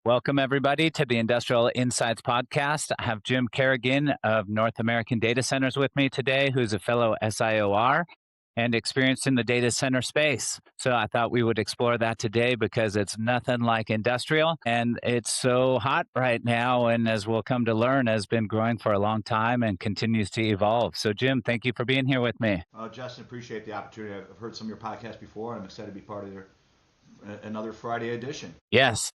Welcome, everybody, to the Industrial Insights Podcast. I have Jim Kerrigan of North American Data Centers with me today, who's a fellow SIOR and experienced in the data center space. So I thought we would explore that today because it's nothing like industrial and it's so hot right now. And as we'll come to learn, has been growing for a long time and continues to evolve. So, Jim, thank you for being here with me. Justin, appreciate the opportunity. I've heard some of your podcasts before, and I'm excited to be part of another Friday edition. Yes.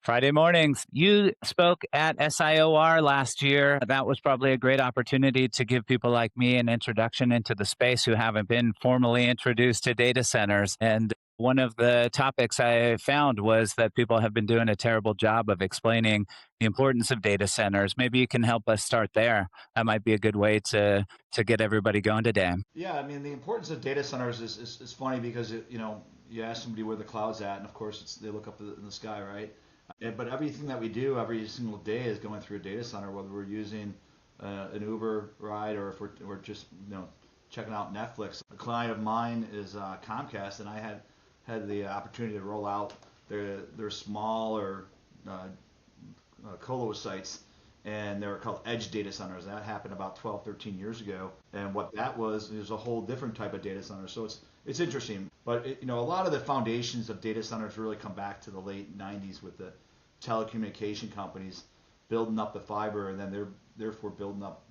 Friday mornings. You spoke at SIOR last year. That was probably a great opportunity to give people like me an introduction into the space who haven't been formally introduced to data centers. And one of the topics I found was that people have been doing a terrible job of explaining the importance of data centers. Maybe you can help us start there. That might be a good way to get everybody going today. Yeah, I mean, the importance of data centers is funny because, you ask somebody where the cloud's at, and of course, they look up in the sky, right? But everything that we do every single day is going through a data center, whether we're using an Uber ride or if we're just checking out Netflix. A client of mine is Comcast, and I had the opportunity to roll out their smaller colo sites, and they were called edge data centers. That happened about 12, 13 years ago, and what that was is a whole different type of data center. So it's interesting, but a lot of the foundations of data centers really come back to the late 90s with the telecommunication companies building up the fiber, and then they're therefore building up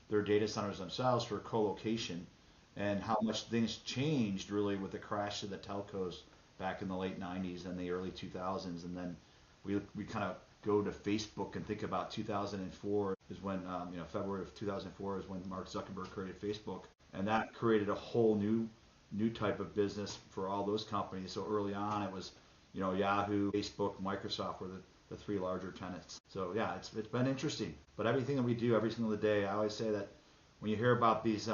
their data centers themselves for co-location, and how much things changed really with the crash of the telcos back in the late 90s and the early 2000s. And then we kind of go to Facebook and think about 2004 is when February of 2004 is when Mark Zuckerberg created Facebook, and that created a whole new type of business for all those companies. So early on it was Yahoo, Facebook, Microsoft were the three larger tenants. So yeah, it's been interesting. But everything that we do every single day, I always say that when you hear about these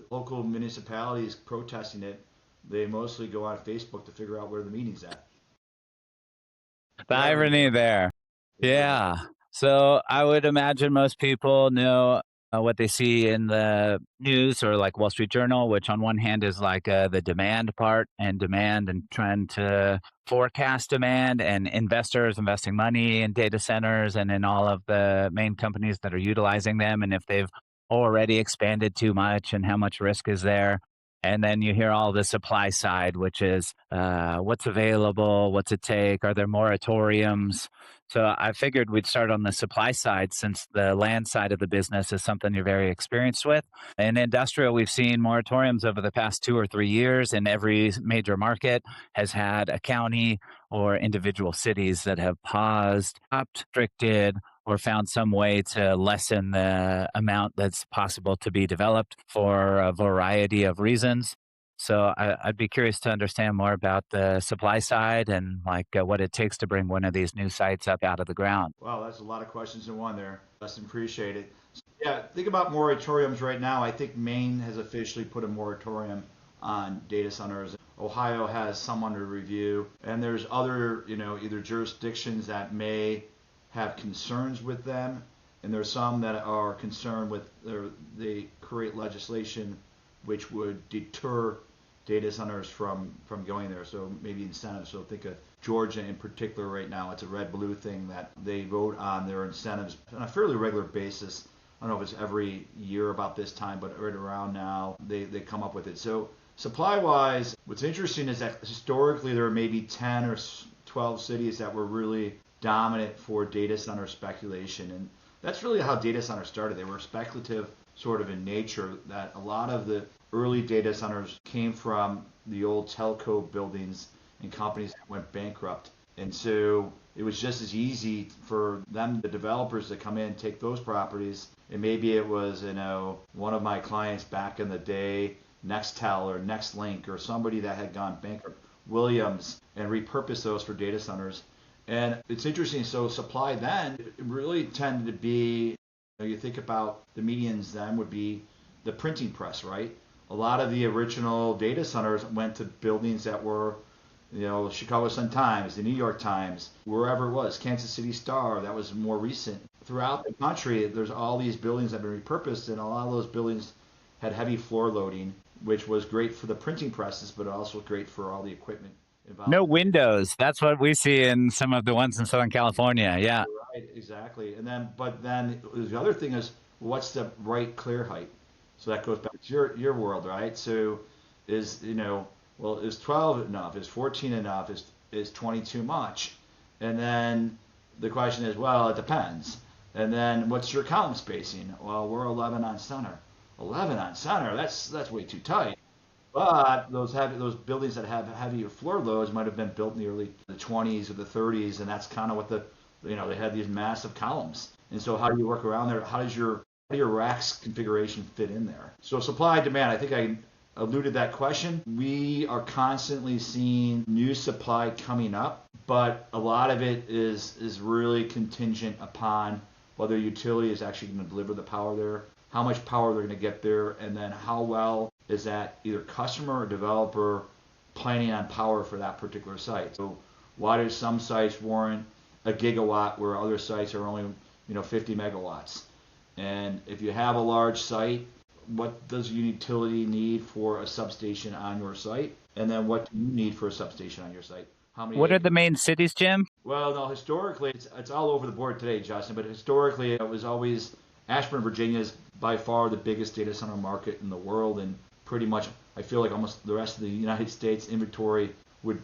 local municipalities protesting it, they mostly go on Facebook to figure out where the meeting's at. The irony there. Yeah. So I would imagine most people know what they see in the news or like Wall Street Journal, which on one hand is like the demand part and demand and trying to forecast demand and investors investing money in data centers and in all of the main companies that are utilizing them. And if they've already expanded too much and how much risk is there. And then you hear all the supply side, which is what's available, what's it take, are there moratoriums? So I figured we'd start on the supply side since the land side of the business is something you're very experienced with. In industrial, we've seen moratoriums over the past 2 or 3 years, and every major market has had a county or individual cities that have paused, restricted, or found some way to lessen the amount that's possible to be developed for a variety of reasons. So I'd be curious to understand more about the supply side and what it takes to bring one of these new sites up out of the ground. Wow, that's a lot of questions in one there. Justin, appreciate it. Yeah, think about moratoriums right now. I think Maine has officially put a moratorium on data centers. Ohio has some under review, and there's other, either jurisdictions that may have concerns with them, and there's some that are concerned with they create legislation which would deter data centers from going there. So maybe incentives. So think of Georgia in particular right now. It's a red-blue thing that they vote on their incentives on a fairly regular basis. I don't know if it's every year about this time, but right around now they come up with it. So supply-wise, what's interesting is that historically there are maybe 10 or 12 cities that were really dominant for data center speculation, and that's really how data centers started. They were speculative sort of in nature, that a lot of the early data centers came from the old telco buildings and companies that went bankrupt. And so it was just as easy for them, the developers, to come in, take those properties, and maybe it was, one of my clients back in the day, Nextel or Nextlink or somebody that had gone bankrupt, Williams, and repurpose those for data centers. And it's interesting, so supply then it really tended to be, you think about the medians then would be the printing press, right? A lot of the original data centers went to buildings that were, Chicago Sun-Times, the New York Times, wherever it was, Kansas City Star, that was more recent. Throughout the country, there's all these buildings that have been repurposed, and a lot of those buildings had heavy floor loading, which was great for the printing presses, but also great for all the equipment No involved. windows. That's what we see in some of the ones in Southern California. Yeah. Right, exactly. And then, but then the other thing is, what's the right clear height? So that goes back to your world, right? So is, well, is 12 enough? Is 14 enough? Is 20 too much? And then the question is, well, it depends. And then what's your column spacing? Well, we're 11 on center. 11 on center, that's way too tight. But those buildings that have heavier floor loads might have been built in the early the 20s or the 30s, and that's kind of what they had these massive columns. And so how do you work around there? How do your racks configuration fit in there? So supply and demand, I think I alluded that question. We are constantly seeing new supply coming up, but a lot of it is really contingent upon whether utility is actually going to deliver the power there, how much power they're going to get there, and then how well is that either customer or developer planning on power for that particular site. So why do some sites warrant a gigawatt where other sites are only 50 megawatts? And if you have a large site, what does your utility need for a substation on your site? And then what do you need for a substation on your site? How many What are the acres? main cities, Jim? Well, no, historically, it's all over the board today, Justin, but historically, it was always Ashburn, Virginia is by far the biggest data center market in the world, and pretty much, I feel like almost the rest of the United States inventory would,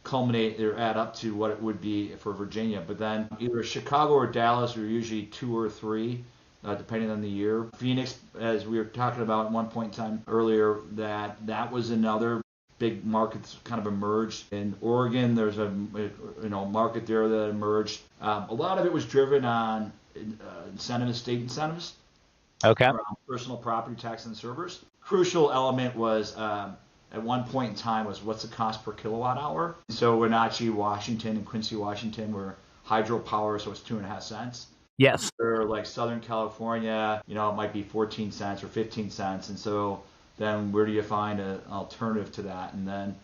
culminate or add up to what it would be for Virginia. But then either Chicago or Dallas are usually two or three, depending on the year. Phoenix, as we were talking about at one point in time earlier, that was another big markets kind of emerged. In Oregon, there's a market there that emerged. A lot of it was driven on incentives, state incentives Okay. around personal property tax and servers. Crucial element was at one point in time was what's the cost per kilowatt hour. So Wenatchee, Washington, and Quincy, Washington were hydropower, so it's 2.5 cents. Yes. Or like Southern California, it might be 14 cents or 15 cents. And so then where do you find an alternative to that? And then,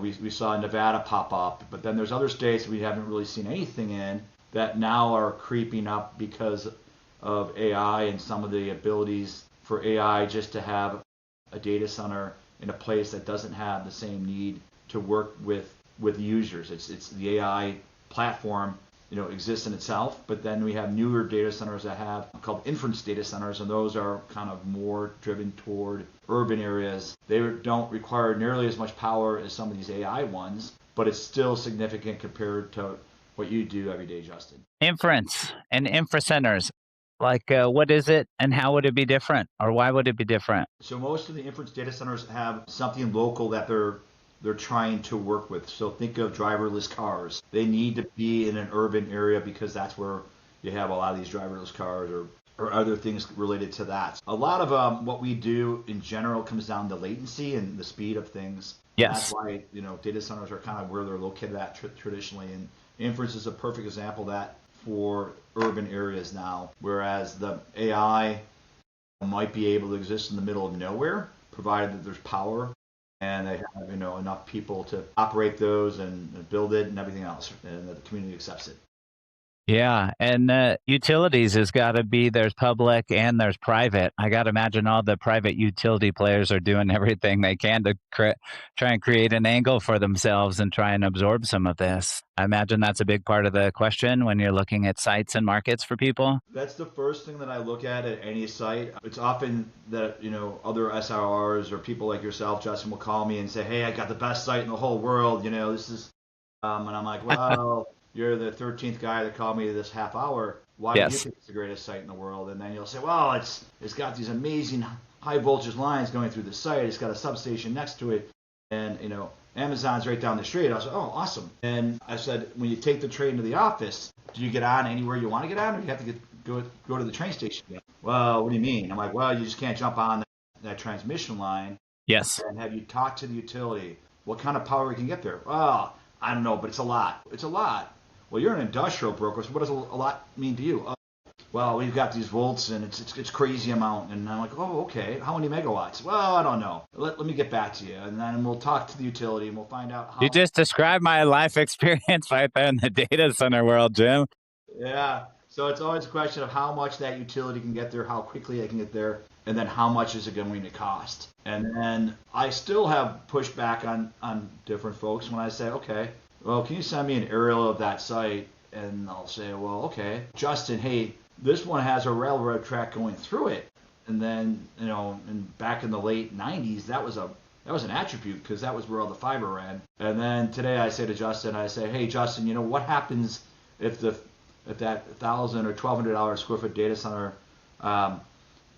we saw Nevada pop up, but then there's other states we haven't really seen anything in that now are creeping up because of AI and some of the abilities for AI just to have a data center in a place that doesn't have the same need to work with users. It's the AI platform exists in itself, but then we have newer data centers that have called inference data centers, and those are kind of more driven toward urban areas. They don't require nearly as much power as some of these AI ones, but it's still significant compared to what you do every day, Justin. Inference and infra centers. Like, what is it and how would it be different? Or why would it be different? So most of the inference data centers have something local that they're trying to work with. So think of driverless cars. They need to be in an urban area because that's where you have a lot of these driverless cars or other things related to that. A lot of what we do in general comes down to latency and the speed of things. And that's Yes. why data centers are kind of where they're located at traditionally. And inference is a perfect example of that for urban areas now. Whereas the AI might be able to exist in the middle of nowhere, provided that there's power and they have enough people to operate those and build it and everything else, and the community accepts it. Yeah, and utilities has got to be there's public and there's private. I got to imagine all the private utility players are doing everything they can to try and create an angle for themselves and try and absorb some of this. I imagine that's a big part of the question when you're looking at sites and markets for people. That's the first thing that I look at any site. It's often that other SIORs or people like yourself, Justin, will call me and say, "Hey, I got the best site in the whole world. This is," and I'm like, "Well, you're the 13th guy that called me this half hour. Why do you Yes. think it's the greatest site in the world?" And then you'll say, "Well, it's got these amazing high voltage lines going through the site. It's got a substation next to it, and Amazon's right down the street." I was like, "Oh, awesome." And I said, "When you take the train to the office, do you get on anywhere you want to get on, or do you have to go to the train station again?" "Well, what do you mean?" I'm like, "Well, you just can't jump on that transmission line." Yes. "And have you talked to the utility? What kind of power we can get there?" "Well, I don't know, but it's a lot." "It's a lot." "Well, you're an industrial broker, so what does a lot mean to you?" "Well, we've got these volts, and it's crazy amount." And I'm like, "Oh, okay. How many megawatts?" "Well, I don't know. Let me get back to you, and then we'll talk to the utility, and we'll find out You how." just described my life experience right there in the data center world, Jim. Yeah. So it's always a question of how much that utility can get there, how quickly they can get there, and then how much is it going to cost? And then I still have pushback on different folks when I say, okay, well, can you send me an aerial of that site? And I'll say, well, okay, Justin, hey, this one has a railroad track going through it. And then, and back in the late 90s, that was an attribute because that was where all the fiber ran. And then today I say to Justin, hey, Justin, what happens if that $1,000 or $1,200 square foot data center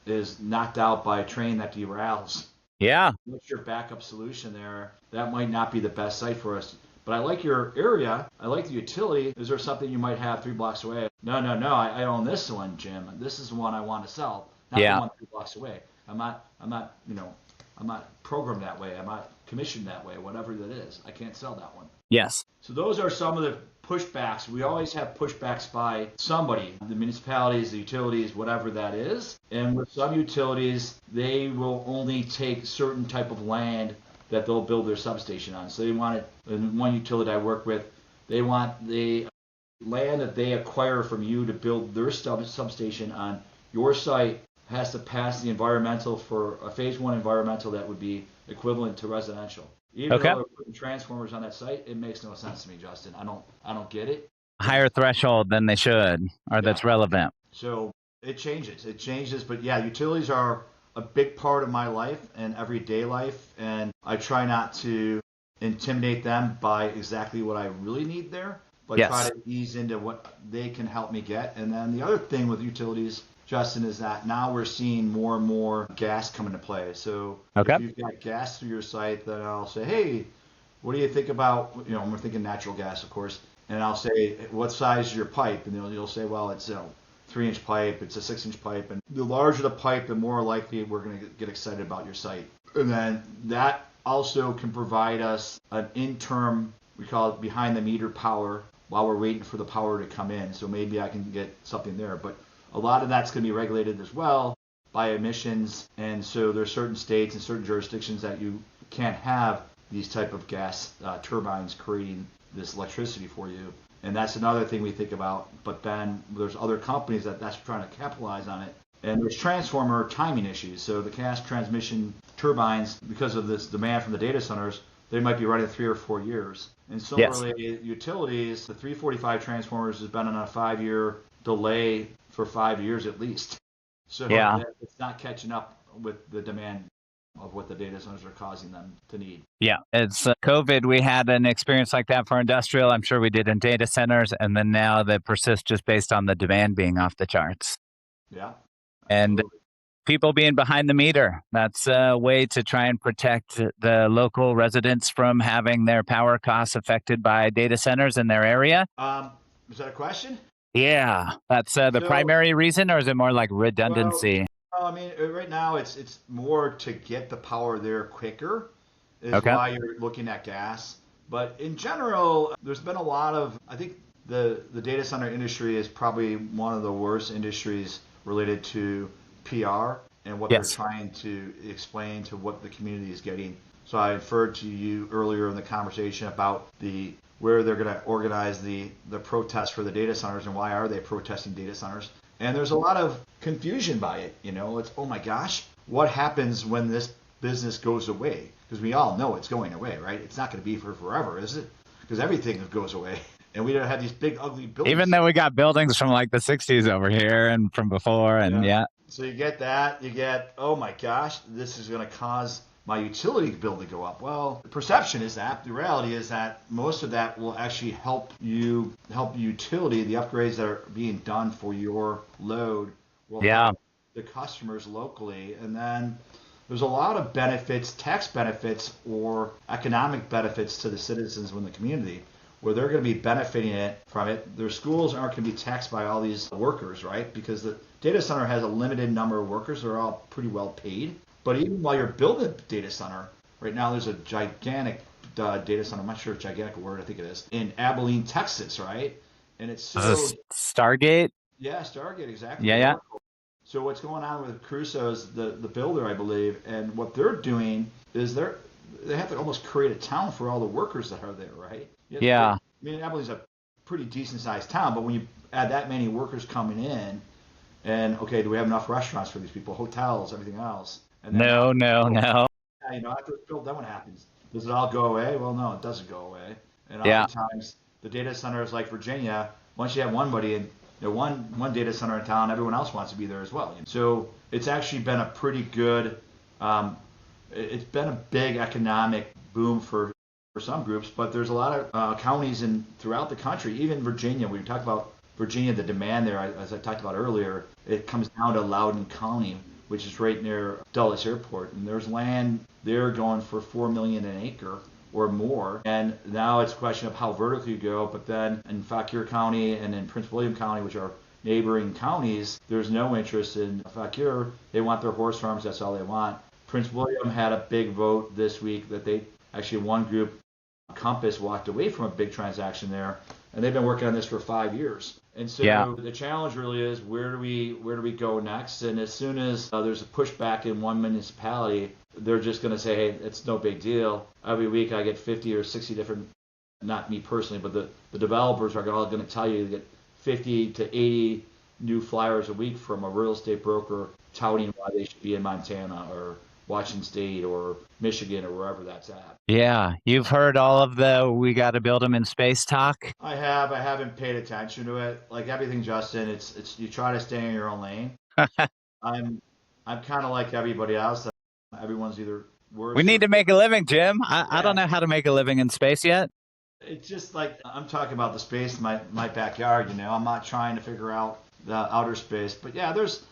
is knocked out by a train that derails? Yeah. What's your backup solution there? That might not be the best site for us. But I like your area. I like the utility. Is there something you might have 3 blocks away? No. I own this one, Jim. This is the one I want to sell, not the one 3 blocks away. I'm not programmed that way. I'm not commissioned that way. Whatever that is, I can't sell that one. Yes. So those are some of the pushbacks. We always have pushbacks by somebody, the municipalities, the utilities, whatever that is. And with some utilities, they will only take certain type of land that they'll build their substation on. So they want it, and one utility I work with, they want the land that they acquire from you to build their substation on your site has to pass the environmental for a phase 1 environmental that would be equivalent to residential. Even though they're putting transformers on that site, it makes no sense to me, Justin. I don't get it. Higher threshold than they should, or that's relevant. So it changes. But yeah, utilities are a big part of my life and everyday life, and I try not to intimidate them by exactly what I really need there, but try to ease into what they can help me get. And then the other thing with utilities, Justin, is that now we're seeing more and more gas come into play. So if you've got gas through your site, then I'll say, hey, what do you think about, we're thinking natural gas, of course, and I'll say, what size is your pipe? And you'll say, well, it's 3-inch pipe, it's a 6-inch pipe, and the larger the pipe, the more likely we're going to get excited about your site. And then that also can provide us an interim, we call it behind the meter power, while we're waiting for the power to come in. So maybe I can get something there. But a lot of that's going to be regulated as well by emissions, and so there's certain states and certain jurisdictions that you can't have these type of gas turbines creating this electricity for you. And that's another thing we think about. But then there's other companies that's trying to capitalize on it. And there's transformer timing issues. So the gas transmission turbines, because of this demand from the data centers, they might be running 3 or 4 years. And similarly, utilities, the 345 transformers has been on a 5-year delay for 5 years at least. So it's not catching up with the demand of what the data centers are causing them to need. Yeah, it's COVID. We had an experience like that for industrial. I'm sure we did in data centers. And then now that persists just based on the demand being off the charts. Yeah. And people being behind the meter. That's a way to try and protect the local residents from having their power costs affected by data centers in their area. Is that a question? Yeah. That's the primary reason, or is it more like redundancy? Well, I mean, right now it's more to get the power there quicker is why you're looking at gas. But in general, there's been a lot of, I think the data center industry is probably one of the worst industries related to PR and what they're trying to explain to what the community is getting. So I referred to you earlier in the conversation about where they're going to organize the protests for the data centers and why are they protesting data centers. And there's a lot of confusion by it. It's, oh my gosh, what happens when this business goes away? Because we all know it's going away, right? It's not going to be for forever, is it? Because everything goes away. And we don't have these big, ugly buildings. Even though we got buildings from like the 60s over here and from before. And So you get that. You get, oh my gosh, this is going to cause my utility bill to go up. Well, the perception is that. The reality is that most of that will actually help utility, the upgrades that are being done for your load will help the customers locally. And then there's a lot of benefits, tax benefits or economic benefits to the citizens in the community where they're going to be benefiting from it. Their schools aren't going to be taxed by all these workers, right? Because the data center has a limited number of workers. They're all pretty well paid. But even while you're building a data center, right now there's a gigantic data center, I'm not sure if gigantic a word, I think it is, in Abilene, Texas, right? And it's so... Stargate? Yeah, Stargate, exactly. Yeah. So what's going on with Crusoe's, the builder, I believe, and what they're doing is they have to almost create a town for all the workers that are there, right? Yeah. I mean, Abilene's a pretty decent-sized town, but when you add that many workers coming in, And okay, do we have enough restaurants for these people, hotels, everything else? And then No, no, no. after it's built, then what happens? Does it all go away? Well, no, it doesn't go away. And Yeah. oftentimes, the data centers like Virginia, once you have one buddy in one data center in town, everyone else wants to be there as well. So it's actually been a pretty good, um, it's been a big economic boom for some groups, but there's a lot of counties throughout the country, even Virginia. We talk about Virginia, the demand there, as I talked about earlier, it comes down to Loudoun County, which is right near Dulles Airport, and there's land there going for $4 million an acre or more. And now it's a question of how vertically you go. But then in Fauquier County and in Prince William County, which are neighboring counties, there's no interest in Fauquier. They want their horse farms. That's all they want. Prince William had a big vote this week that they actually, one group, Compass, walked away from a big transaction there, and they've been working on this for 5 years. And so the challenge really is where do we go next? And as soon as there's a pushback in one municipality, they're just going to say, hey, it's no big deal. Every week I get 50 or 60 different, not me personally, but the developers are all going to tell you to get 50 to 80 new flyers a week from a real estate broker touting why they should be in Montana or Washington State or Michigan or wherever that's at. Yeah. You've heard all of the we got to build them in space talk. I have. I haven't paid attention to it. Like everything, Justin, it's you try to stay in your own lane. I'm I'm kind of like everybody else. Everyone's either We worse need or to make a living, Jim. I don't yeah. know how to make a living in space yet. It's just like I'm talking about the space in my backyard. I'm not trying to figure out the outer space, but yeah, there's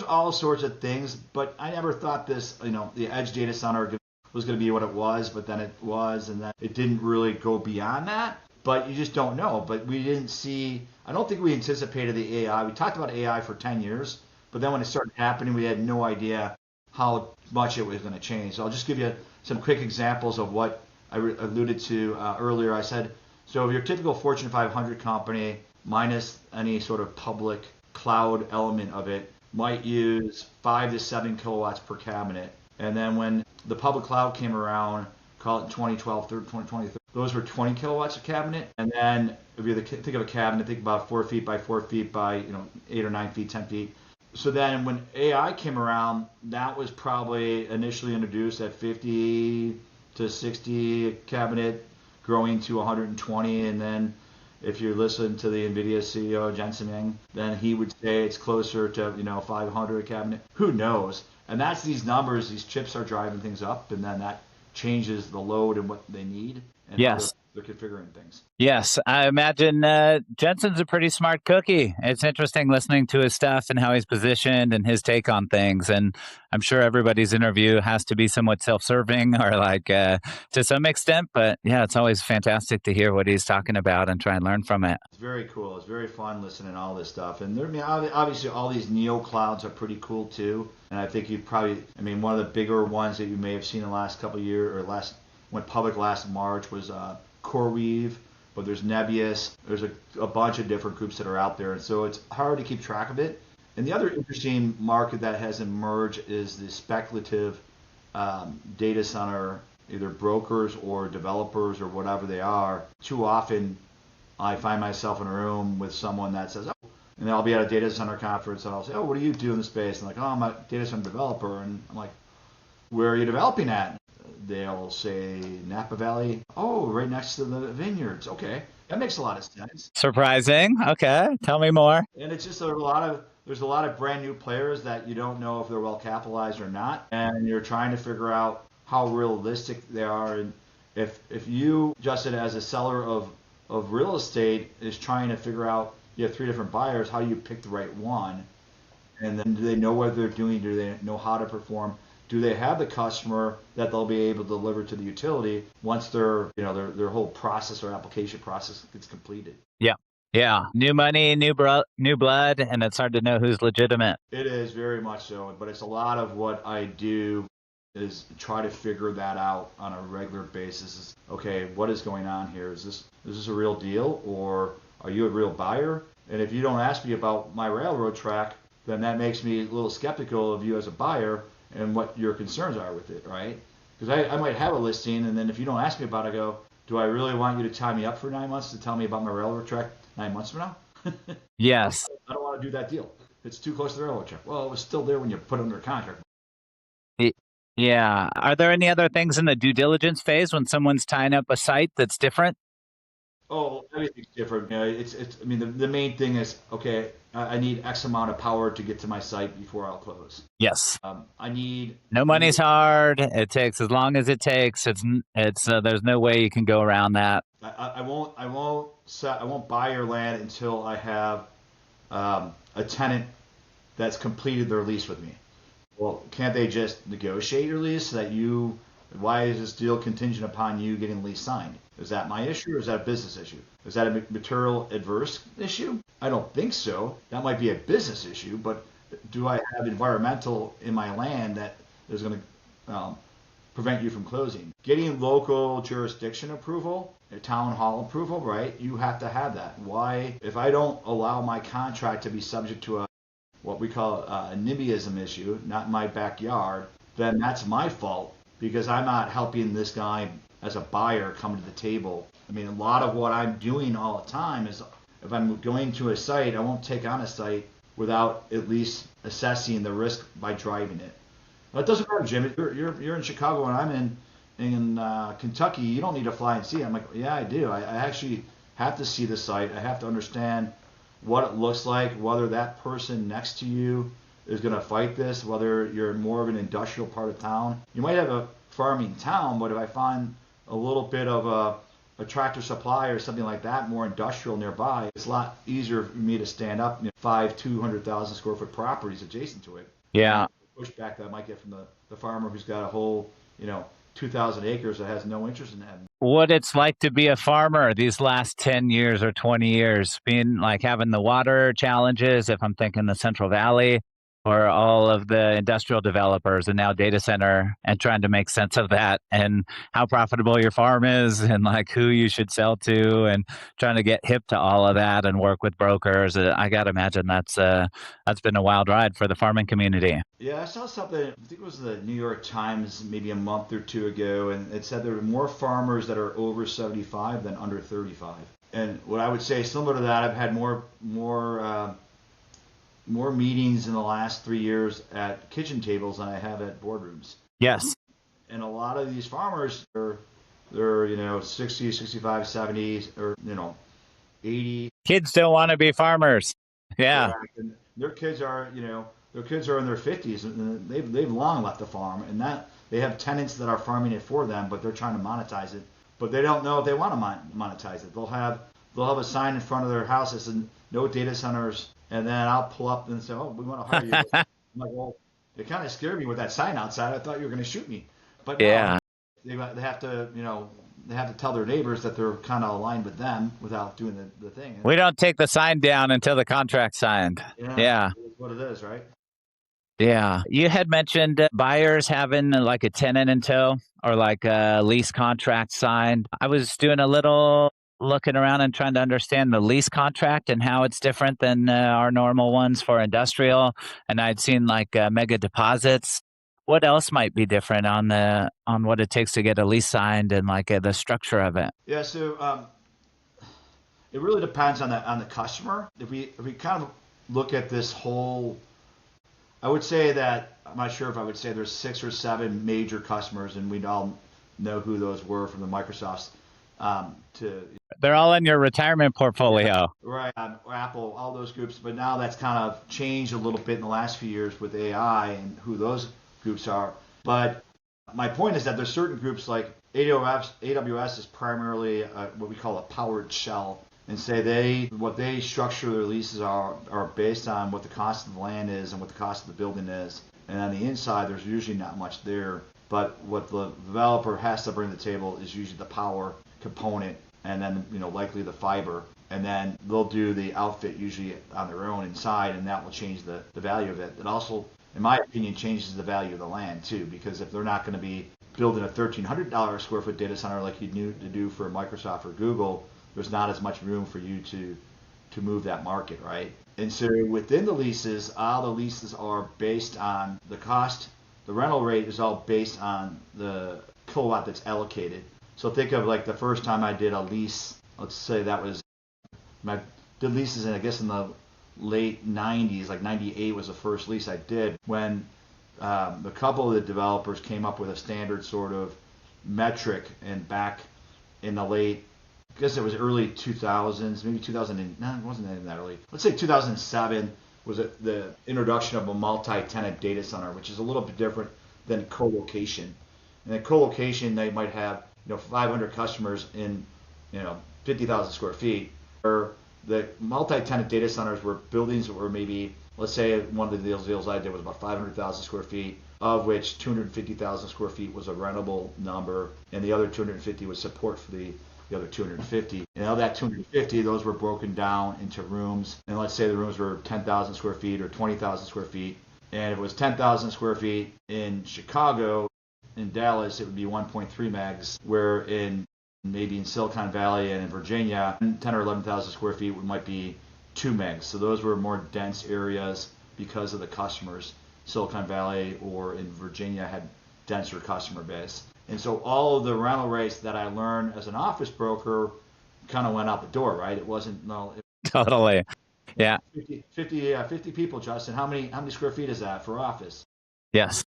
all sorts of things. But I never thought this, the edge data center was going to be what it was, but then it was, and then it didn't really go beyond that. But you just don't know. But we didn't see. I don't think we anticipated the AI. We talked about AI for 10 years, but then when it started happening, we had no idea how much it was going to change. So I'll just give you some quick examples of what I alluded to earlier. I said, so if your typical Fortune 500 company, minus any sort of public cloud element of it, might use 5 to 7 kilowatts per cabinet. And then when the public cloud came around, call it 2012, 2020, those were 20 kilowatts a cabinet. And then if you think of a cabinet, think about 4 feet by 4 feet by 8 or 9 feet, 10 feet. So then when AI came around, that was probably initially introduced at 50 to 60 cabinet, growing to 120. And then if you listen to the NVIDIA CEO, Jensen Huang, then he would say it's closer to 500 cabinet. Who knows? And that's these numbers. These chips are driving things up, and then that changes the load and what they need and how they're configuring things. Yes, I imagine Jensen's a pretty smart cookie. It's interesting listening to his stuff and how he's positioned and his take on things. And I'm sure everybody's interview has to be somewhat self-serving or to some extent. But yeah, it's always fantastic to hear what he's talking about and try and learn from it. It's very cool. It's very fun listening to all this stuff. And obviously all these neo clouds are pretty cool too. And I think one of the bigger ones that you may have seen in the last couple of years or went public last March was CoreWeave, but there's Nebius. There's a bunch of different groups that are out there, and so it's hard to keep track of it. And the other interesting market that has emerged is the speculative data center, either brokers or developers or whatever they are. Too often, I find myself in a room with someone that says, "Oh," and I'll be at a data center conference, and I'll say, "Oh, what do you do in the space?" And like, "Oh, I'm a data center developer," and I'm like, "Where are you developing at?" They'll say Napa Valley. Oh, right next to the vineyards. Okay, that makes a lot of sense. Surprising. Okay, tell me more. And it's just there's a lot of brand new players that you don't know if they're well capitalized or not, and you're trying to figure out how realistic they are. And if you, Justin, as a seller of real estate, is trying to figure out, you have 3 different buyers, how do you pick the right one? And then do they know what they're doing? Do they know how to perform? Do they have the customer that they'll be able to deliver to the utility once their whole process or application process gets completed? Yeah. Yeah. New money, new blood, and it's hard to know who's legitimate. It is very much so, but it's a lot of what I do is try to figure that out on a regular basis. Okay, what is going on here? Is this a real deal, or are you a real buyer? And if you don't ask me about my railroad track, then that makes me a little skeptical of you as a buyer and what your concerns are with it, right? Because I might have a listing, and then if you don't ask me about it, I go, do I really want you to tie me up for 9 months to tell me about my railroad track 9 months from now? Yes. I don't want to do that deal. it's too close to the railroad track. Well, it was still there when you put it under contract. Y- Yeah. Are there any other things in the due diligence phase when someone's tying up a site that's different? Oh, everything's different. You know, it's. I mean, the main thing is okay. I need X amount of power to get to my site before I'll close. Yes. I need. No I need. money's hard. It takes as long as it takes. It's there's no way you can go around that. I won't. I won't buy your land until I have a tenant that's completed their lease with me. Well, can't they just negotiate your lease so that you? Why is this deal contingent upon you getting lease signed? Is that my issue or is that a business issue? Is that a material adverse issue? I don't think so. That might be a business issue, but do I have environmental in my land that is going to prevent you from closing? Getting local jurisdiction approval, a town hall approval, right? You have to have that. Why? If I don't allow my contract to be subject to what we call a NIMBYism issue, not in my backyard, then that's my fault because I'm not helping this guy as a buyer come to the table. I mean, a lot of what I'm doing all the time is if I'm going to a site, I won't take on a site without at least assessing the risk by driving it. Well, it doesn't matter, Jim. You're in Chicago and I'm in Kentucky. You don't need to fly and see it. I'm like, yeah, I do. I actually have to see the site. I have to understand what it looks like, whether that person next to you is going to fight this, whether you're more of an industrial part of town. You might have a farming town, but if I find a little bit of a tractor supply or something like that, more industrial nearby, it's a lot easier for me to stand up 200,000 square foot properties adjacent to it. Yeah. Pushback that I might get from the farmer who's got a whole, 2,000 acres that has no interest in that. What it's like to be a farmer these last 10 years or 20 years, being like having the water challenges, if I'm thinking the Central Valley, or all of the industrial developers and now data center, and trying to make sense of that and how profitable your farm is and like who you should sell to and trying to get hip to all of that and work with brokers. I got to imagine that's been a wild ride for the farming community. Yeah, I saw something, I think it was the New York Times maybe a month or two ago, and it said there are more farmers that are over 75 than under 35. And what I would say, similar to that, I've had more meetings in the last 3 years at kitchen tables than I have at boardrooms. Yes. And a lot of these farmers they're 60, 65, 70, or 80. Kids don't want to be farmers. Yeah. Correct. And their kids are in their 50s and they've long left the farm, and that they have tenants that are farming it for them, but they're trying to monetize it, but they don't know if they want to monetize it. They'll have a sign in front of their house that says no data centers, and then I'll pull up and say, oh, we want to hire you. I'm like, well, it kind of scared me with that sign outside. I thought you were going to shoot me, but no, Yeah. they have to they have to tell their neighbors that they're kind of aligned with them without doing the thing. We don't take the sign down until the contract's signed. Yeah. It's what it is, right? Yeah. You had mentioned buyers having like a tenant in tow or like a lease contract signed. I was doing a little looking around and trying to understand the lease contract and how it's different than our normal ones for industrial. And I'd seen like mega deposits. What else might be different on what it takes to get a lease signed and like the structure of it? Yeah, so it really depends on the customer. If we kind of look at this whole, I would say that I'm not sure if I would say there's 6 or 7 major customers, and we all know who those were from the Microsofts They're all in your retirement portfolio. right, or Apple, all those groups. But now that's kind of changed a little bit in the last few years with AI and who those groups are. But my point is that there's certain groups like AWS is primarily what we call a powered shell, and say what they structure their leases are based on what the cost of the land is and what the cost of the building is. And on the inside, there's usually not much there. But what the developer has to bring to the table is usually the power component, and then likely the fiber, and then they'll do the outfit usually on their own inside, and that will change the value of it. It also, in my opinion, changes the value of the land too, because if they're not going to be building a $1,300 square foot data center like you need to do for Microsoft or Google, there's not as much room for you to move that market, right? And so within the leases, all the leases are based on the cost. The rental rate is all based on the kilowatt that's allocated. So think of like the first time I did a lease, let's say that was, I did leases in, I guess in the late 90s, like 98 was the first lease I did, when a couple of the developers came up with a standard sort of metric, and back in the late, I guess it was early 2000s, maybe 2000, no, it wasn't even that early. Let's say 2007 was the introduction of a multi-tenant data center, which is a little bit different than co-location. And in co-location, they might have 500 customers in 50,000 square feet. Or the multi-tenant data centers were buildings that were maybe, let's say one of the deals I did was about 500,000 square feet, of which 250,000 square feet was a rentable number, and the other 250 was support for the other 250. And of that 250, those were broken down into rooms. And let's say the rooms were 10,000 square feet or 20,000 square feet. And if it was 10,000 square feet in Chicago, in Dallas, it would be 1.3 megs, where maybe in Silicon Valley and in Virginia, 10 or 11,000 square feet might be 2 megs. So those were more dense areas because of the customers. Silicon Valley or in Virginia had denser customer base. And so all of the rental rates that I learned as an office broker kind of went out the door, right? It wasn't, Totally. Yeah. 50 people, Justin. How many square feet is that for office? Yes.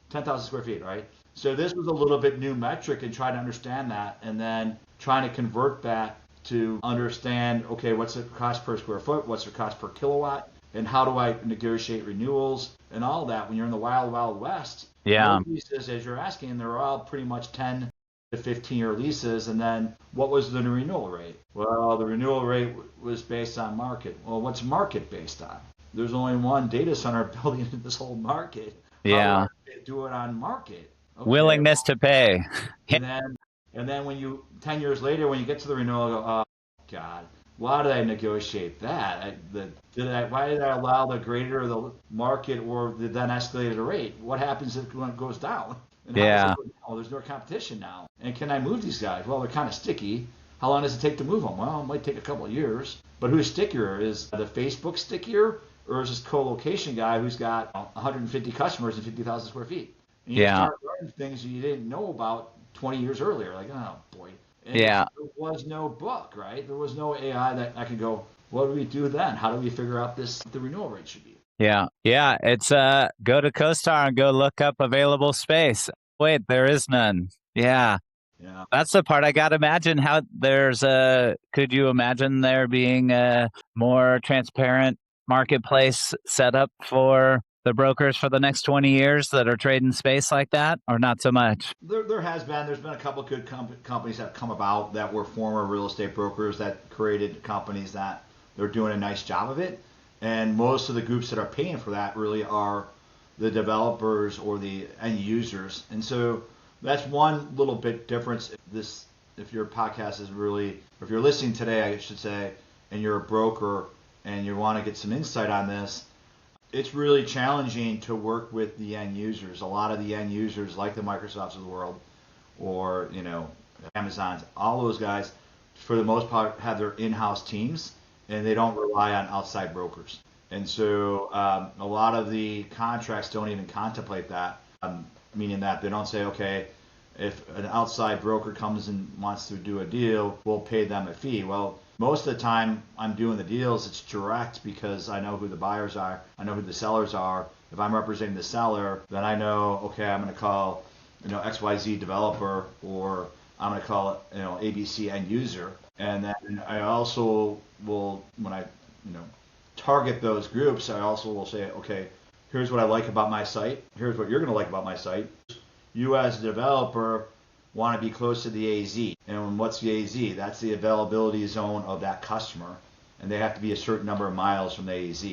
10,000 square feet, right? So this was a little bit new metric, and trying to understand that, and then trying to convert that to understand, okay, what's the cost per square foot? What's the cost per kilowatt? And how do I negotiate renewals and all that when you're in the wild, wild west? Yeah. Those leases, as you're asking, they're all pretty much 10 to 15-year leases. And then what was the renewal rate? Well, the renewal rate was based on market. Well, what's market based on? There's only one data center building in this whole market. Yeah. How do I do it on market? Okay. Willingness to pay. And then when you 10 years later, when you get to the renewal, go, oh God, why did I negotiate that? Why did I allow the greater the market or the then escalated rate? What happens if it goes down? And how does it go down? Oh, there's no competition now. And can I move these guys? Well, they're kind of sticky. How long does it take to move them? Well, it might take a couple of years. But who's stickier? Is the Facebook stickier, or is this co-location guy who's got 150 customers and 50,000 square feet? And you start learning things you didn't know about 20 years earlier. Like, oh boy. And there was no book, right? There was no AI that I could go, what do we do then? How do we figure out what the renewal rate should be? Yeah. It's go to CoStar and go look up available space. Wait, there is none. Yeah. That's the part I got to imagine how could you imagine there being a more transparent marketplace set up for the brokers for the next 20 years that are trading space like that, or not so much? There's been a couple of good companies that have come about that were former real estate brokers that created companies that they're doing a nice job of it. And most of the groups that are paying for that really are the developers or the end users. And so that's one little bit difference. If your podcast is really, or if you're listening today, I should say, and you're a broker and you want to get some insight on this, it's really challenging to work with the end users. A lot of the end users, like the Microsofts of the world, or Amazons, all those guys, for the most part, have their in-house teams, and they don't rely on outside brokers. And so a lot of the contracts don't even contemplate that, meaning that they don't say, okay, if an outside broker comes and wants to do a deal, we'll pay them a fee. Well, most of the time I'm doing the deals, it's direct because I know who the buyers are, I know who the sellers are. If I'm representing the seller, then I know, okay, I'm going to call XYZ developer, or I'm going to call ABC end user. And then I also will, when I target those groups, I also will say, okay, here's what I like about my site. Here's what you're going to like about my site. You as a developer want to be close to the AZ. And what's the AZ? That's the availability zone of that customer. And they have to be a certain number of miles from the AZ.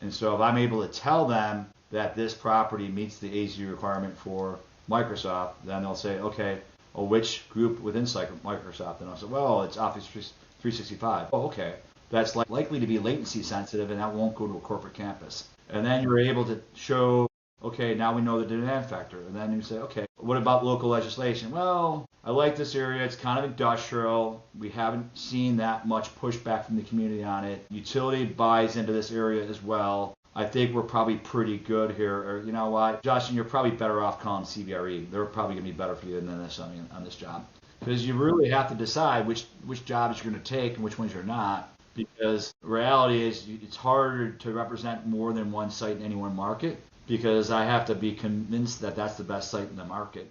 And so if I'm able to tell them that this property meets the AZ requirement for Microsoft, then they'll say, okay, well, which group within Microsoft? And I'll say, well, it's Office 365. Oh, okay. That's likely to be latency sensitive, and that won't go to a corporate campus. And then you're able to show, okay, now we know the demand factor. And then you say, okay, what about local legislation? Well, I like this area. It's kind of industrial. We haven't seen that much pushback from the community on it. Utility buys into this area as well. I think we're probably pretty good here. Or you know what, Justin, you're probably better off calling CBRE. They're probably going to be better for you than this on this job. Because you really have to decide which jobs you're going to take and which ones you're not. because reality is it's harder to represent more than one site in any one market because I have to be convinced that that's the best site in the market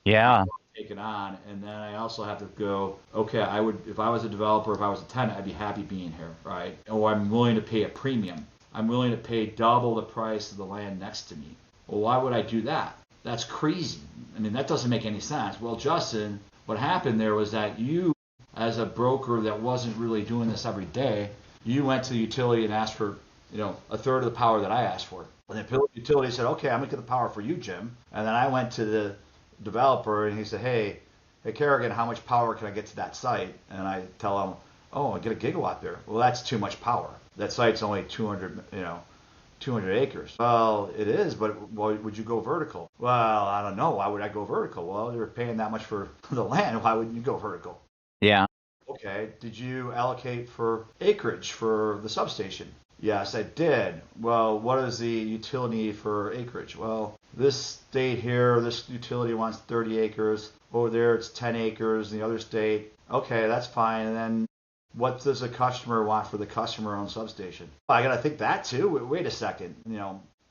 Yeah. before I take it on, and then I also have to go, okay, I would if I was a developer, if I was a tenant, I'd be happy being here, right? Or I'm willing to pay a premium. I'm willing to pay double the price of the land next to me. Well, why would I do that? That's crazy. I mean, that doesn't make any sense. Well, Justin, what happened there was that you, as a broker that wasn't really doing this every day, you went to the utility and asked for, a third of the power that I asked for. And the utility said, okay, I'm going to get the power for you, Jim. And then I went to the developer and he said, hey, Kerrigan, how much power can I get to that site? And I tell him, oh, I get a gigawatt there. Well, that's too much power. That site's only 200 acres. Well, it is, but would you go vertical? Well, I don't know. Why would I go vertical? Well, you're paying that much for the land. Why wouldn't you go vertical? Yeah. Okay. Did you allocate for acreage for the substation? Yes, I did. Well, what is the utility for acreage? Well, this state here, this utility wants 30 acres. Over there, it's 10 acres. In the other state, okay, that's fine. And then what does a customer want for the customer-owned substation? I got to think that too. Wait a second.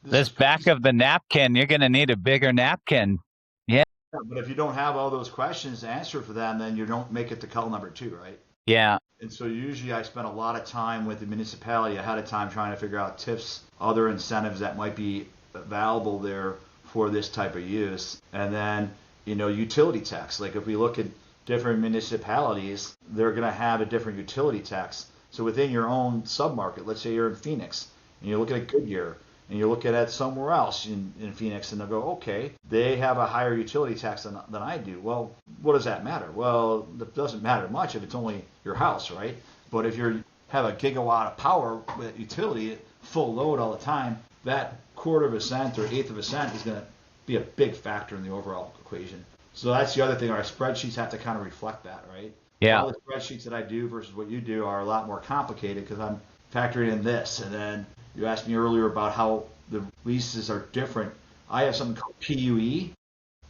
This back of the napkin, you're going to need a bigger napkin. Yeah. But if you don't have all those questions answered for them, then you don't make it to call number 2, right? Yeah. And so usually I spend a lot of time with the municipality ahead of time trying to figure out tips, other incentives that might be available there for this type of use. And then, utility tax. Like if we look at different municipalities, they're going to have a different utility tax. So within your own submarket, let's say you're in Phoenix and you're looking at Goodyear and you're looking at somewhere else in Phoenix and they'll go, okay, they have a higher utility tax than I do. Well, what does that matter? Well, it doesn't matter much if it's only your house, right? But if you have a gigawatt of power with utility, full load all the time, that quarter of a cent or eighth of a cent is going to be a big factor in the overall equation. So that's the other thing. Our spreadsheets have to kind of reflect that, right? Yeah. All the spreadsheets that I do versus what you do are a lot more complicated because I'm factoring in this. And then you asked me earlier about how the leases are different. I have something called PUE,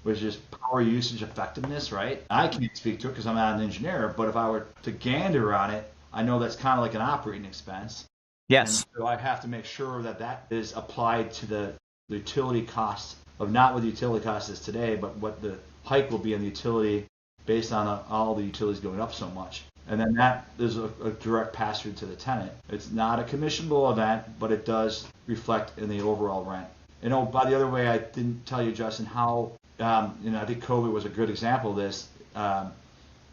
which is power usage effectiveness, right? I can't speak to it because I'm not an engineer, but if I were to gander on it, I know that's kind of like an operating expense. Yes. And so I have to make sure that that is applied to the utility cost of not what the utility cost is today, but what the hike will be in the utility based on all the utilities going up so much. And then that is a direct pass-through to the tenant. It's not a commissionable event, but it does reflect in the overall rent. By the other way, I didn't tell you, Justin, how, I think COVID was a good example of this.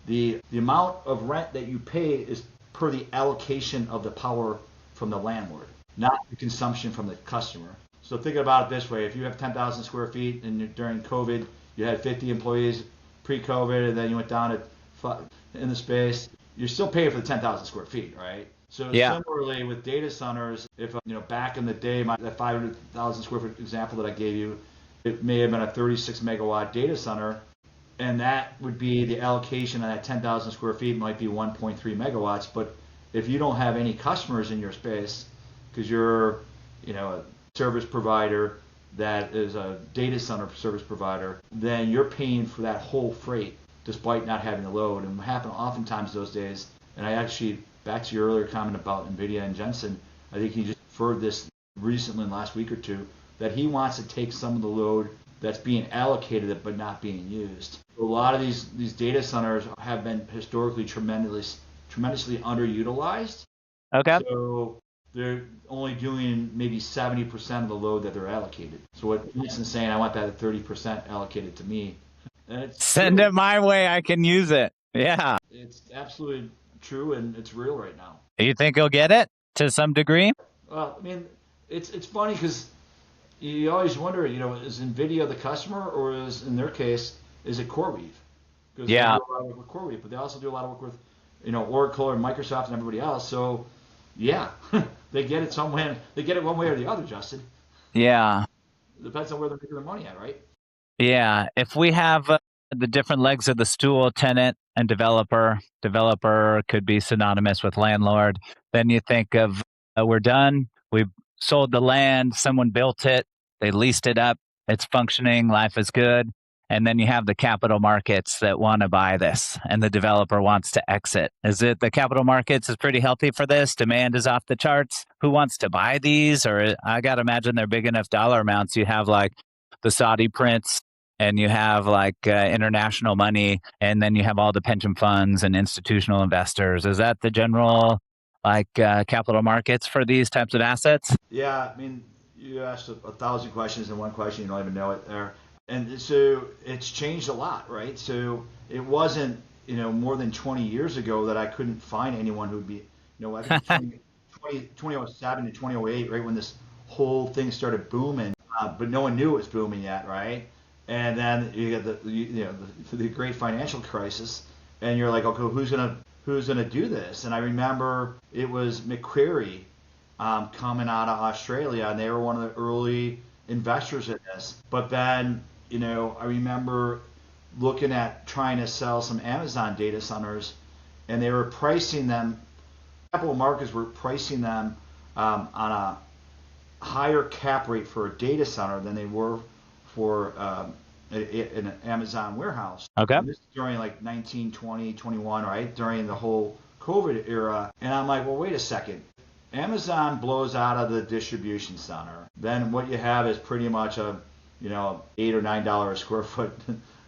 The amount of rent that you pay is per the allocation of the power from the landlord, not the consumption from the customer. So think about it this way. If you have 10,000 square feet and during COVID, you had 50 employees pre-COVID, and then you went down in the space, you're still paying for the 10,000 square feet, right? So similarly with data centers, if back in the day, that 500,000 square foot example that I gave you, it may have been a 36 megawatt data center, and that would be the allocation of that 10,000 square feet might be 1.3 megawatts. But if you don't have any customers in your space, because you're a service provider that is a data center service provider, then you're paying for that whole freight despite not having the load. And what happened oftentimes those days, and I actually, back to your earlier comment about NVIDIA and Jensen, I think he just referred this recently in the last week or two, that he wants to take some of the load that's being allocated but not being used. A lot of these data centers have been historically tremendously underutilized. Okay. So they're only doing maybe 70% of the load that they're allocated. So what Jensen's saying, I want that 30% allocated to me. Send it my way. I can use it. Yeah. It's absolutely true, and it's real right now. You think he'll get it to some degree? Well, I mean, it's funny because you always wonder, is NVIDIA the customer, or is, in their case, is it CoreWeave? Because they do a lot of work with CoreWeave, but they also do a lot of work with, Oracle and Microsoft and everybody else. So, yeah, they get it somewhere. They get it one way or the other, Justin. Yeah. It depends on where they're making their money at, right? Yeah. If we have the different legs of the stool, tenant and developer could be synonymous with landlord. Then you think of we're done. We sold the land. Someone built it. They leased it up. It's functioning. Life is good. and then you have the capital markets that want to buy this and the developer wants to exit. Is it the capital markets is pretty healthy for this? Demand is off the charts. Who wants to buy these? Or I got to imagine they're big enough dollar amounts. You have like the Saudi prince and you have like international money, and then you have all the pension funds and institutional investors. Is that the general like capital markets for these types of assets? Yeah, I mean, you asked a thousand questions in one question. You don't even know it there. And so it's changed a lot, right? So it wasn't, more than 20 years ago that I couldn't find anyone who'd be, I think 2007 to 2008, right, when this whole thing started booming, but no one knew it was booming yet, right? And then you get the great financial crisis, and you're like, okay, who's gonna do this? And I remember it was McQuarrie coming out of Australia, and they were one of the early investors in this. But then, I remember looking at trying to sell some Amazon data centers, and they were pricing them. Capital markets were pricing them on a higher cap rate for a data center than they were for an Amazon warehouse. Okay. And this is during like 19, 20, 21, right? During the whole COVID era. And I'm like, well, wait a second. Amazon blows out of the distribution center. Then what you have is pretty much a, $8 or $9 a square foot,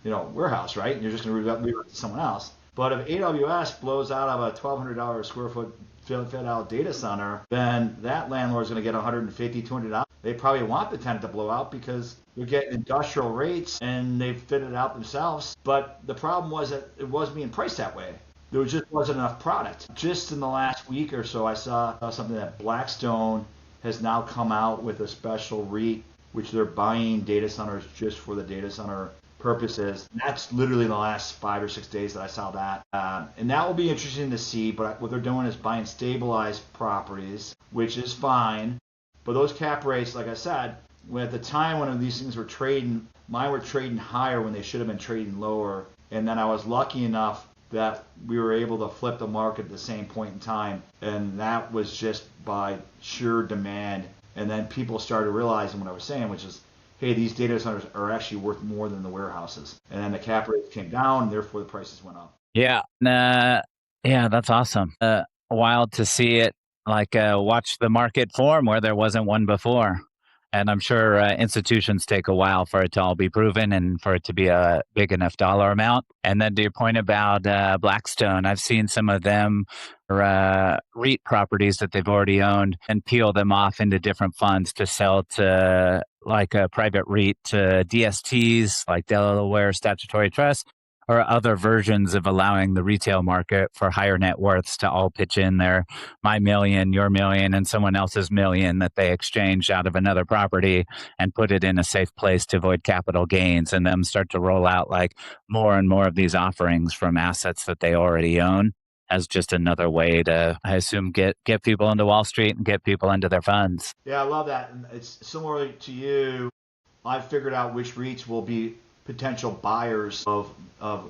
warehouse, right? And you're just going to leave it to someone else. But if AWS blows out of a $1,200 a square foot fit out data center, then that landlord's going to get $150, $200. They probably want the tenant to blow out because they're getting industrial rates and they've fitted it out themselves. But the problem was that it wasn't being priced that way. There just wasn't enough product. Just in the last week or so, I saw something that Blackstone has now come out with a special REIT, which they're buying data centers just for the data center purposes. And that's literally in the last 5 or 6 days that I saw that. And that will be interesting to see, but what they're doing is buying stabilized properties, which is fine. But those cap rates, like I said, when at the time when these things were trading, mine were trading higher when they should have been trading lower. And then I was lucky enough that we were able to flip the market at the same point in time. And that was just by sheer demand. And then people started realizing what I was saying, which is, hey, these data centers are actually worth more than the warehouses. And then the cap rates came down, and therefore the prices went up. Yeah. Yeah, that's awesome. Wild to see it, like watch the market form where there wasn't one before. And I'm sure institutions take a while for it to all be proven and for it to be a big enough dollar amount. And then to your point about Blackstone, I've seen some of them REIT properties that they've already owned and peel them off into different funds to sell to like a private REIT to DSTs, like Delaware Statutory Trust, or other versions of allowing the retail market for higher net worths to all pitch in their my million, your million, and someone else's million that they exchange out of another property and put it in a safe place to avoid capital gains, and them start to roll out like more and more of these offerings from assets that they already own as just another way to, I assume, get people into Wall Street and get people into their funds. Yeah, I love that. And it's similar to you. I've figured out which REITs will be potential buyers of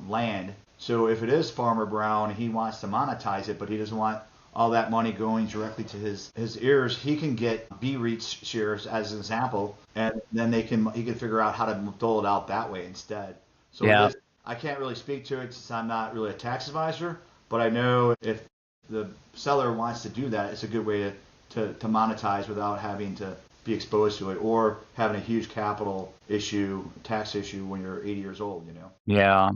land. So if it is Farmer Brown, he wants to monetize it, but he doesn't want all that money going directly to his heirs. He can get B REITs shares as an example, and then he can figure out how to dole it out that way instead. So Yeah. I can't really speak to it since I'm not really a tax advisor, but I know if the seller wants to do that, it's a good way to monetize without having to be exposed to it or having a huge capital issue, tax issue when you're 80 years old, Yeah.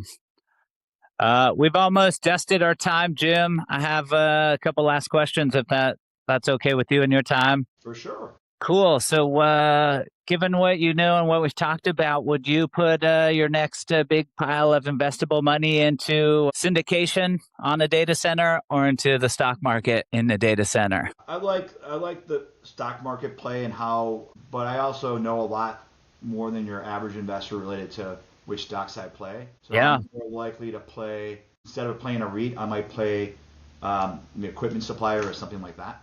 We've almost dusted our time, Jim. I have a couple last questions if that's okay with you and your time. For sure. Cool. So, given what you know and what we've talked about, would you put your next big pile of investable money into syndication on a data center or into the stock market in the data center? I like the stock market play and how, but I also know a lot more than your average investor related to which stocks I play. So Yeah. I'm more likely to play, instead of playing a REIT, I might play the equipment supplier or something like that.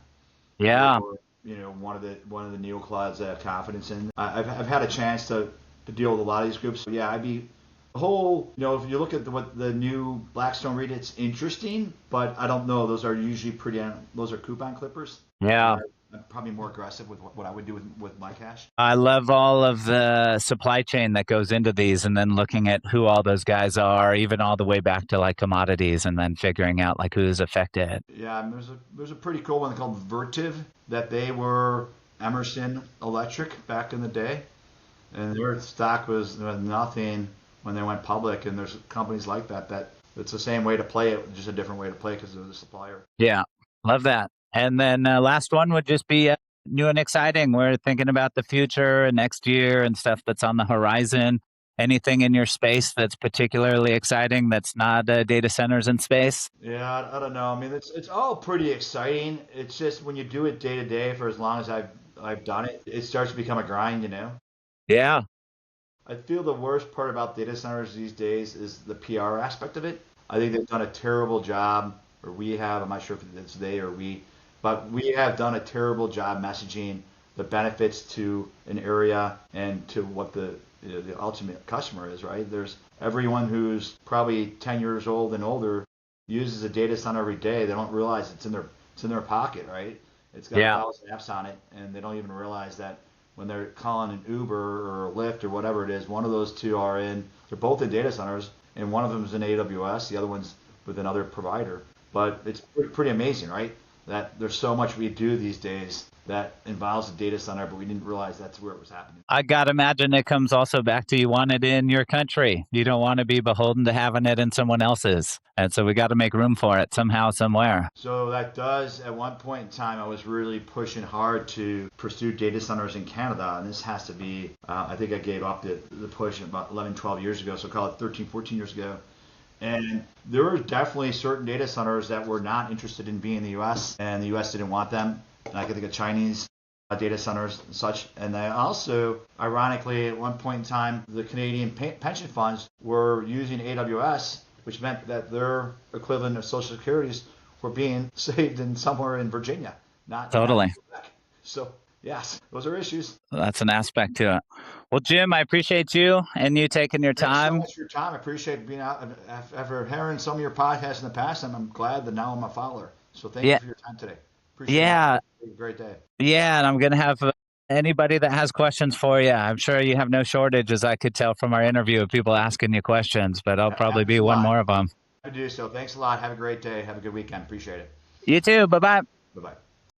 Yeah. Or, one of the neoclouds I have confidence in. I've had a chance to deal with a lot of these groups. So yeah, I'd be the whole, if you look at what the new Blackstone REIT, it's interesting, but I don't know. Those are usually those are coupon clippers. Yeah. I'm probably more aggressive with what I would do with my cash. I love all of the supply chain that goes into these and then looking at who all those guys are, even all the way back to like commodities and then figuring out like who's affected. Yeah, and there's a pretty cool one called Vertiv that they were Emerson Electric back in the day, and their stock was nothing when they went public. And there's companies like that it's the same way to play it, just a different way to play because they're the supplier. Yeah, love that. And then last one would just be new and exciting. We're thinking about the future and next year and stuff that's on the horizon. Anything in your space that's particularly exciting that's not data centers in space? Yeah, I don't know. I mean, it's all pretty exciting. It's just when you do it day to day for as long as I've done it, it starts to become a grind, you know. Yeah, I feel the worst part about data centers these days is the PR aspect of it. I think they've done a terrible job, or we have, I'm not sure if it's they or we, but we have done a terrible job messaging the benefits to an area and to what the ultimate customer is, right? There's everyone who's probably 10 years old and older uses a data center every day. They don't realize it's in their pocket, right? It's got yeah, 1,000 apps on it, and they don't even realize that when they're calling an Uber or a Lyft or whatever it is, one of those two they're both in data centers, and one of them is in AWS, the other one's with another provider. But it's pretty amazing, right? That there's so much we do these days that involves a data center, but we didn't realize that's where it was happening. I gotta imagine it comes also back to you want it in your country. You don't want to be beholden to having it in someone else's, and so we got to make room for it somehow, somewhere. So that does, at one point in time, I was really pushing hard to pursue data centers in Canada, and this has to be, I think I gave up the push about 11, 12 years ago, so call it 13, 14 years ago. And there were definitely certain data centers that were not interested in being in the U.S., and the U.S. didn't want them. And I can think of Chinese data centers and such. And they also, ironically, at one point in time, the Canadian pension funds were using AWS, which meant that their equivalent of Social Securities were being saved in somewhere in Virginia, not in Totally. Quebec. So yes, those are issues. That's an aspect to it. Well, Jim, I appreciate you and you taking your Thanks so time. much for your time. I appreciate being out. After hearing some of your podcasts in the past, I'm glad that now I'm a follower. So thank you Yeah, for your time today. Appreciate it. yeah, Have a great day. yeah. And I'm going to have anybody that has questions for you. I'm sure you have no shortage, as I could tell from our interview, of people asking you questions, but I'll probably Happens be a one lot. more of them. I do so. Thanks a lot. Have a great day. Have a good weekend. Appreciate it. You too. Bye bye. Bye bye.